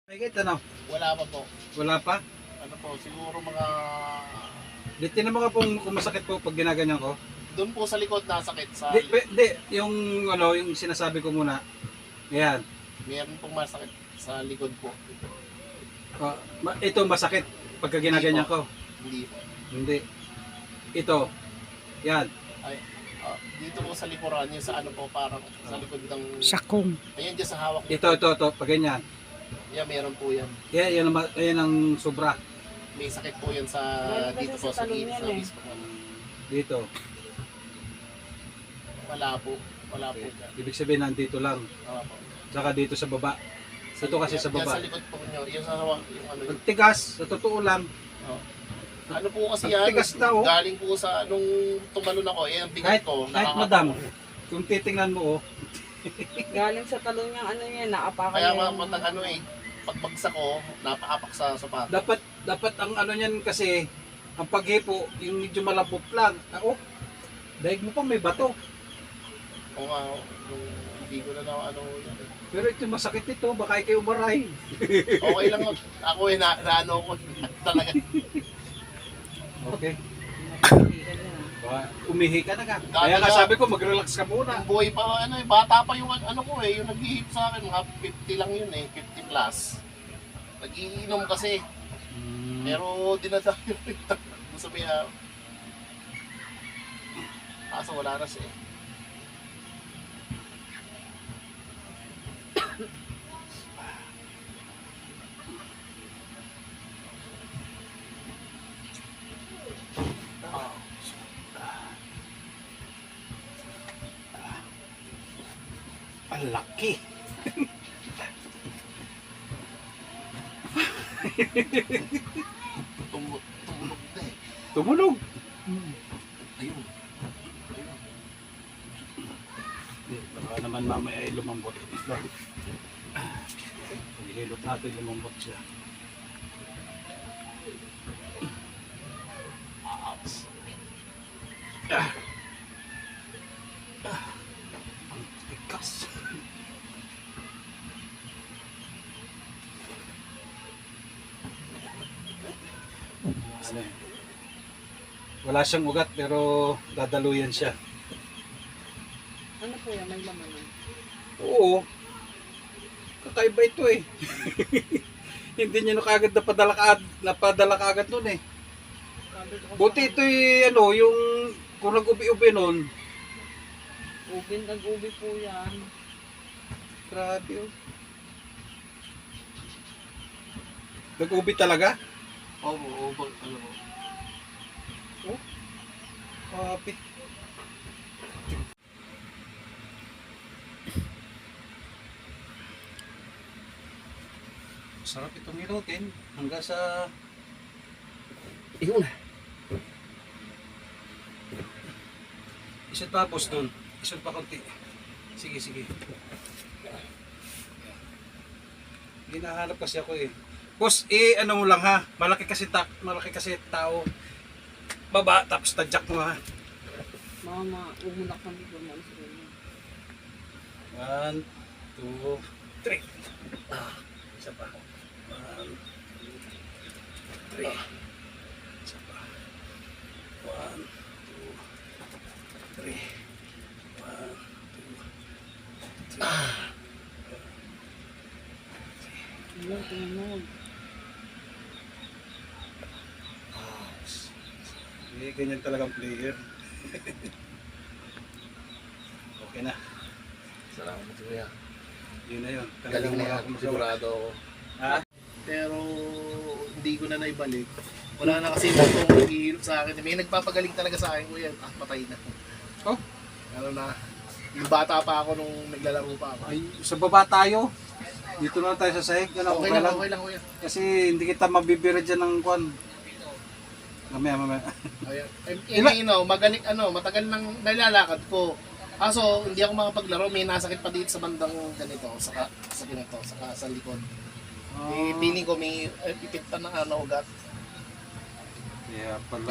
Mahigit ano? Wala pa po. Wala pa? Ano po, siguro mga... Di, tinan mo nga kung masakit po pag ginaganyan ko. Doon po sa likod nasakit sa... Di, yung ano, yung sinasabi ko muna. Ayan. Meron pong masakit sa likod po. Ito masakit pagka ginaganyan ko. Hindi po. Hindi. Ito. Yan. Ay, dito po sa likuran, yung sa ano po, parang sa likod ng... Sakong. Ayan dyan sa hawak. Ito, pag ganyan. Yan, meron po yan. Yan ang sobra. May sakit po yan sa... Meron dito kasi po sa sa talon gilid. yan Sa eh. mismo. Dito. Wala po. Wala po dyan. Ibig sabihin nandito lang. Wala po. Saka dito sa baba. Ito kasi sa Yan baba. sa likod po nyo. Yung sa hawak, yung ano yun. Ang tigas, sa totoo lang. Oh. Ano po kasi Ang yan, tigas na, oh. galing po sa nung tumalon ako, eh, ang bigat Kahit, ko. kahit madam, kung titingnan mo, Galing sa talon niyang ano yan, naapakan Kaya niya. matag ano eh, pagbagsak ko, napaapak sa sapato. dapat ang ano niyan kasi, ang paghipo, yung medyo malapot lang. Daig mo pa may bato. O nga, nung hindi ko na ano yun. Pero ito masakit ito, baka kayo umaray. Okay lang ako eh, naano ko talaga. Okay. Umihi ka na ka. Kaya nga sabi ko, mag-relax ka muna. Ang buhay pa, ano eh, bata pa yung ano ko eh, yung nag-ihip sa akin, mga 50 lang yun eh, 50 plus. Nag-iinom kasi, pero dinadayo rin. Sabi niya, kaso wala na siya eh. Ang laki. Tumunog na eh. Tumunog. Ayun. Baka naman mamaya ay lumambot. Hilot natin lumambot siya. Ang tikas. Ano eh? Wala siyang ugat pero dadaluyan siya. Ano po yan, may laman yan. Oo. Kakaiba ito eh. Hindi niya kagad napadala kagad nun eh. Sabi ko, Buti ito ano, yung kung nag-ubi-ubi nun. nag-ubi po yan. Grabe oh. Nag-ubi talaga? Oo, ano mo. Oh. Kapit. Sarap itong hilutin hanggang sa Ayun. isot pa boss doon. Isot pa konti. Sige. Hinahanap kasi ako eh. Boss, ano mo lang ha. Malaki kasi tao. Baba tapos tadyak mo ha. Mama, umunak kami po na sa inyo. 1, 2, 3. Isa pa. 1, 2, 3. Isa pa. 1, 2, 3. 1, 2, 3. Ano, tumunog. Ganyan talagang player. Okay na. Salamat kuya. Yun na yun. Galing na yan, sigurado ako. Ha? Pero hindi ko na naibalik. Wala na kasi itong naghihilop sa akin. May nagpapagaling talaga sa akin, kuya. Patay na. Oh? Ano na, yung bata pa ako nung naglalaro pa ako. Ay, sa baba tayo. Dito na tayo sa sahig. Ano, Okay lang, kuya. Kasi hindi kita mabibira dyan ng kwan. Mamaya. Ayan. Magaling, matagal nang nilalakad ko. Kaso, hindi ako makapaglaro. May nasakit pa dito sa bandang ganito, sa ganito, sa likod. Piling ko may ipit pa ng ugat. Kaya pala.